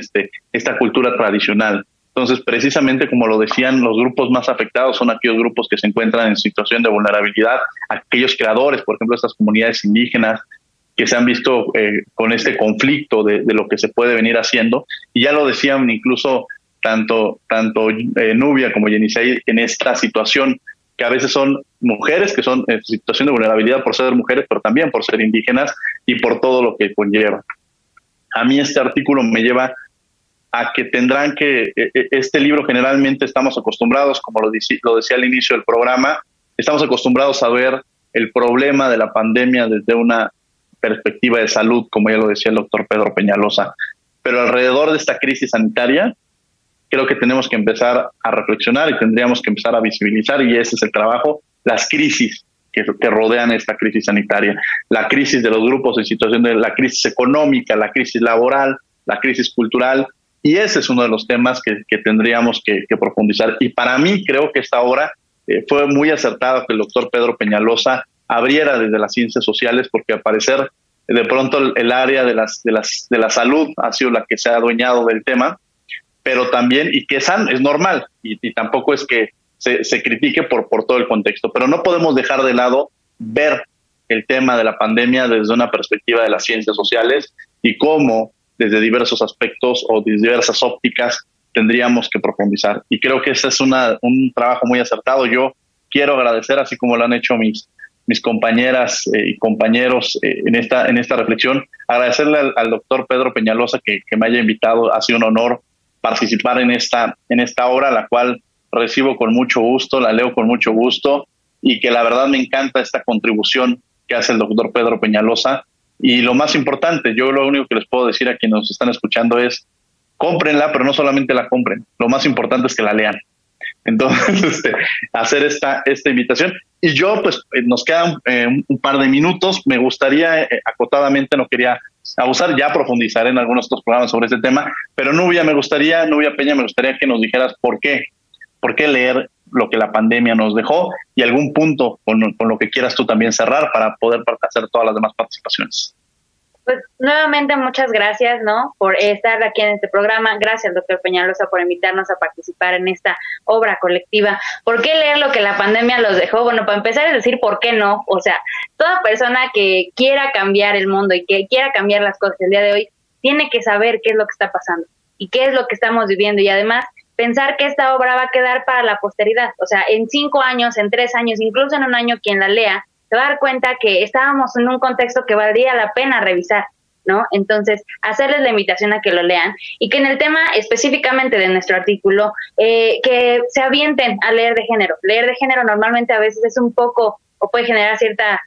Speaker 4: esta cultura tradicional. Entonces, precisamente como lo decían, los grupos más afectados son aquellos grupos que se encuentran en situación de vulnerabilidad, aquellos creadores, por ejemplo, estas comunidades indígenas que se han visto con este conflicto de lo que se puede venir haciendo. Y ya lo decían incluso tanto Nubia como Yenisei en esta situación, que a veces son mujeres que son en situación de vulnerabilidad por ser mujeres, pero también por ser indígenas y por todo lo que conlleva. A mí este artículo me lleva a que tendrán que, este libro generalmente estamos acostumbrados, como lo decía al inicio del programa, estamos acostumbrados a ver el problema de la pandemia desde una perspectiva de salud, como ya lo decía el doctor Pedro Peñalosa. Pero alrededor de esta crisis sanitaria, creo que tenemos que empezar a reflexionar y tendríamos que empezar a visibilizar, y ese es el trabajo, las crisis que rodean esta crisis sanitaria. La crisis de los grupos en situación de la crisis económica, la crisis laboral, la crisis cultural, y ese es uno de los temas que tendríamos que profundizar. Y para mí creo que esta obra fue muy acertado que el doctor Pedro Peñalosa abriera desde las ciencias sociales, porque al parecer de pronto el área de la salud ha sido la que se ha adueñado del tema, pero también, y que es normal, y tampoco es que se critique por todo el contexto, pero no podemos dejar de lado ver el tema de la pandemia desde una perspectiva de las ciencias sociales y cómo desde diversos aspectos o desde diversas ópticas tendríamos que profundizar. Y creo que ese es un trabajo muy acertado. Yo quiero agradecer, así como lo han hecho mis compañeras y compañeros en esta reflexión, agradecerle al doctor Pedro Peñalosa que me haya invitado. Ha sido un honor participar en esta obra, la cual recibo con mucho gusto, la leo con mucho gusto, y que la verdad me encanta esta contribución que hace el doctor Pedro Peñalosa. Y lo más importante, yo lo único que les puedo decir a quienes nos están escuchando es, cómprenla, pero no solamente la compren, lo más importante es que la lean. Entonces, hacer esta invitación. Y yo, pues, nos quedan un par de minutos. Me gustaría, acotadamente, no quería abusar, ya profundizaré en algunos otros programas sobre este tema, pero Nubia Peña, me gustaría que nos dijeras por qué leer lo que la pandemia nos dejó, y algún punto con lo que quieras tú también cerrar para poder hacer todas las demás participaciones.
Speaker 6: Pues nuevamente muchas gracias, ¿no?, por estar aquí en este programa. Gracias, doctor Peñalosa, por invitarnos a participar en esta obra colectiva. ¿Por qué leer lo que la pandemia los dejó? Bueno, para empezar es decir, ¿por qué no? O sea, toda persona que quiera cambiar el mundo y que quiera cambiar las cosas el día de hoy, tiene que saber qué es lo que está pasando y qué es lo que estamos viviendo, y además pensar que esta obra va a quedar para la posteridad. O sea, en 5 años, en 3 años, incluso en 1 año, quien la lea se va a dar cuenta que estábamos en un contexto que valdría la pena revisar, ¿no? Entonces, hacerles la invitación a que lo lean, y que en el tema específicamente de nuestro artículo, que se avienten a leer de género. Leer de género normalmente a veces es un poco, o puede generar cierta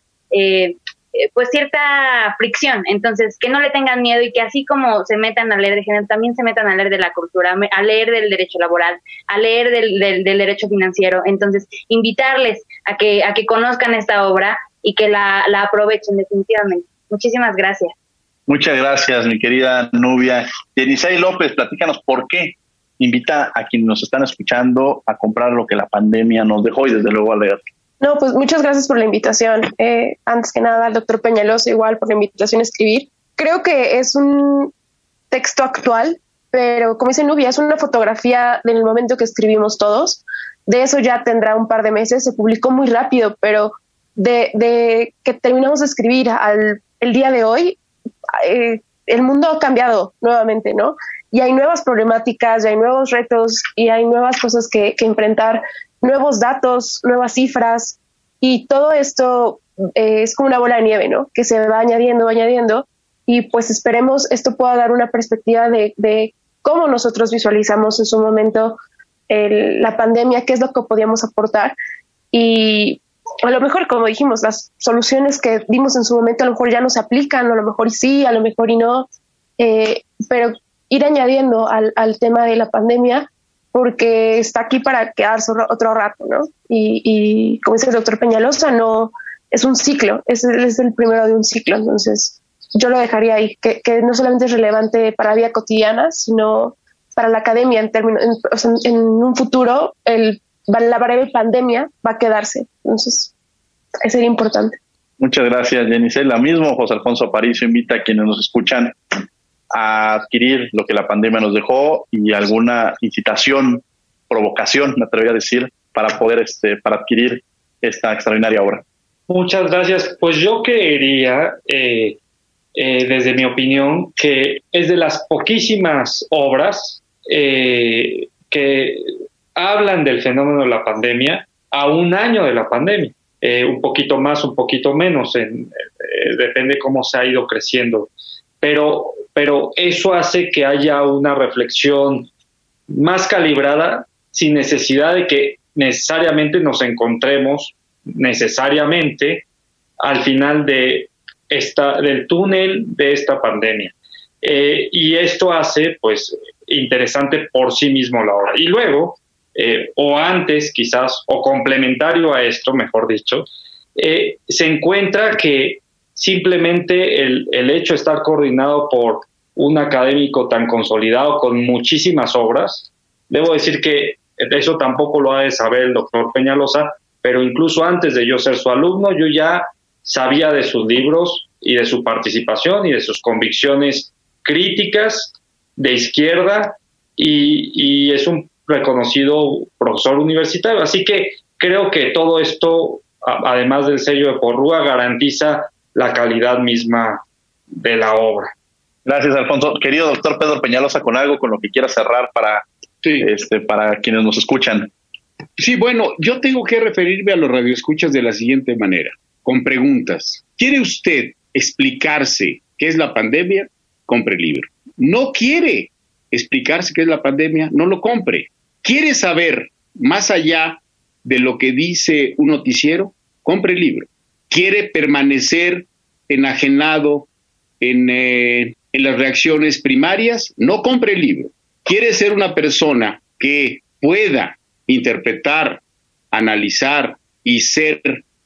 Speaker 6: fricción. Entonces, que no le tengan miedo, y que así como se metan a leer de género, también se metan a leer de la cultura, a leer del derecho laboral, a leer del derecho financiero. Entonces, invitarles a que conozcan esta obra y que la aprovechen definitivamente. Muchísimas gracias.
Speaker 4: Muchas gracias, mi querida Nubia. Yenisei López, platícanos por qué invita a quienes nos están escuchando a comprar lo que la pandemia nos dejó, y desde luego a leer.
Speaker 7: No, pues muchas gracias por la invitación. Antes que nada, al doctor Peñalosa igual por la invitación a escribir. Creo que es un texto actual, pero como dice Nubia, es una fotografía del momento que escribimos todos. De eso ya tendrá un par de meses, se publicó muy rápido, pero de que terminamos de escribir el día de hoy, el mundo ha cambiado nuevamente, ¿no? Y hay nuevas problemáticas, y hay nuevos retos, y hay nuevas cosas que enfrentar, nuevos datos, nuevas cifras, y todo esto es como una bola de nieve, ¿no?, que se va añadiendo, y pues esperemos esto pueda dar una perspectiva de cómo nosotros visualizamos en su momento la pandemia, qué es lo que podíamos aportar, y a lo mejor, como dijimos, las soluciones que dimos en su momento a lo mejor ya no se aplican, a lo mejor sí, a lo mejor y no, pero ir añadiendo al tema de la pandemia, porque está aquí para quedarse otro rato, ¿no? Y como dice el doctor Peñalosa, no es un ciclo, es el primero de un ciclo, entonces yo lo dejaría ahí, que no solamente es relevante para la vida cotidiana, sino para la academia en un futuro, la variable pandemia va a quedarse, entonces eso sería importante.
Speaker 4: Muchas gracias, Yenice. La misma José Alfonso Aparicio invita a quienes nos escuchan a adquirir lo que la pandemia nos dejó y alguna incitación, provocación, me atrevería a decir, para poder para adquirir esta extraordinaria obra.
Speaker 8: Muchas gracias. Pues yo creería, desde mi opinión, que es de las poquísimas obras que hablan del fenómeno de la pandemia a un año de la pandemia. Un poquito más, un poquito menos, depende cómo se ha ido creciendo. Pero eso hace que haya una reflexión más calibrada, sin necesidad de que necesariamente nos encontremos al final del túnel de esta pandemia. Y esto hace, pues, interesante por sí mismo la obra. Y luego, o antes quizás, o complementario a esto, mejor dicho, se encuentra que simplemente el hecho de estar coordinado por un académico tan consolidado con muchísimas obras, debo decir que eso tampoco lo ha de saber el doctor Peñalosa, pero incluso antes de yo ser su alumno, yo ya sabía de sus libros y de su participación y de sus convicciones críticas de izquierda, y es un reconocido profesor universitario. Así que creo que todo esto, además del sello de Porrúa, garantiza la calidad misma de la obra.
Speaker 4: Gracias, Alfonso. Querido doctor Pedro Peñalosa, con algo con lo que quiera cerrar para quienes nos escuchan.
Speaker 5: Sí, bueno, yo tengo que referirme a los radioescuchas de la siguiente manera, con preguntas. ¿Quiere usted explicarse qué es la pandemia? Compre el libro. ¿No quiere explicarse qué es la pandemia? No lo compre. ¿Quiere saber más allá de lo que dice un noticiero? Compre el libro. ¿Quiere permanecer enajenado en las reacciones primarias? No compre el libro. ¿Quiere ser una persona que pueda interpretar, analizar y ser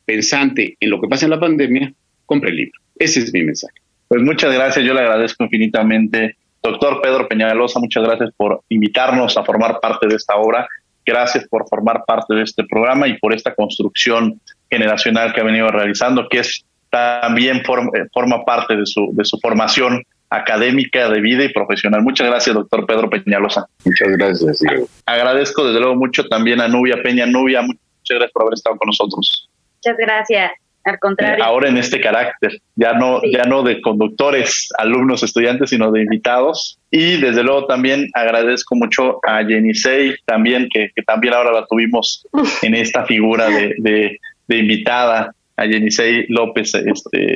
Speaker 5: pensante en lo que pasa en la pandemia? Compre el libro. Ese es mi mensaje.
Speaker 4: Pues muchas gracias, yo le agradezco infinitamente. Doctor Pedro Peñalosa, muchas gracias por invitarnos a formar parte de esta obra. Gracias por formar parte de este programa y por esta construcción generacional que ha venido realizando, que también forma parte de su formación académica, de vida y profesional. Muchas gracias, doctor Pedro Peñalosa.
Speaker 5: Muchas gracias, Diego.
Speaker 4: Agradezco desde luego mucho también a Nubia Peña. Nubia, muchas gracias por haber estado con nosotros.
Speaker 6: Muchas gracias. Al contrario.
Speaker 4: Ahora en este carácter, ya no de conductores, alumnos, estudiantes, sino de invitados. Y desde luego también agradezco mucho a Yenice, también, que también ahora la tuvimos en esta figura de invitada, a Yenice López,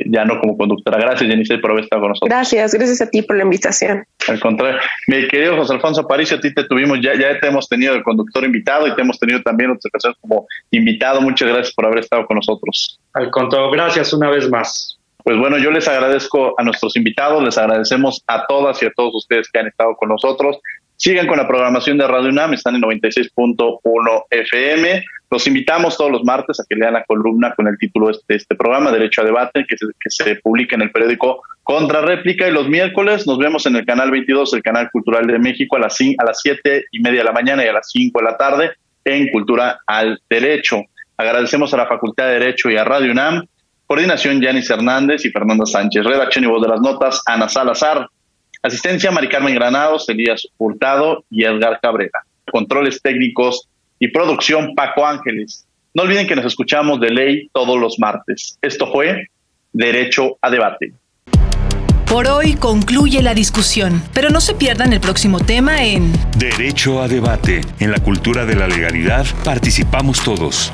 Speaker 4: ya no como conductora. Gracias, Yenice, por haber estado con nosotros.
Speaker 7: Gracias a ti por la invitación.
Speaker 4: Al contrario, mi querido José Alfonso Aparicio, a ti te tuvimos, ya te hemos tenido el conductor invitado y te hemos tenido también otras ocasiones como invitado. Muchas gracias por haber estado con nosotros.
Speaker 8: Al contrario, gracias una vez más.
Speaker 4: Pues bueno, yo les agradezco a nuestros invitados, les agradecemos a todas y a todos ustedes que han estado con nosotros. Sigan con la programación de Radio UNAM, están en 96.1 FM. Los invitamos todos los martes a que lean la columna con el título de este programa, Derecho a Debate, que se publica en el periódico Contrarréplica. Y los miércoles nos vemos en el canal 22, el canal cultural de México, a las 7:30 de la mañana y a las 5 de la tarde en Cultura al Derecho. Agradecemos a la Facultad de Derecho y a Radio UNAM. Coordinación, Yanis Hernández y Fernanda Sánchez. Redacción y voz de las notas, Ana Salazar. Asistencia, Mari Carmen Granados, Elías Hurtado y Edgar Cabrera. Controles técnicos y producción, Paco Ángeles. No olviden que nos escuchamos de ley todos los martes. Esto fue Derecho a Debate.
Speaker 1: Por hoy concluye la discusión, pero no se pierdan el próximo tema en
Speaker 2: Derecho a Debate. En la cultura de la legalidad participamos todos.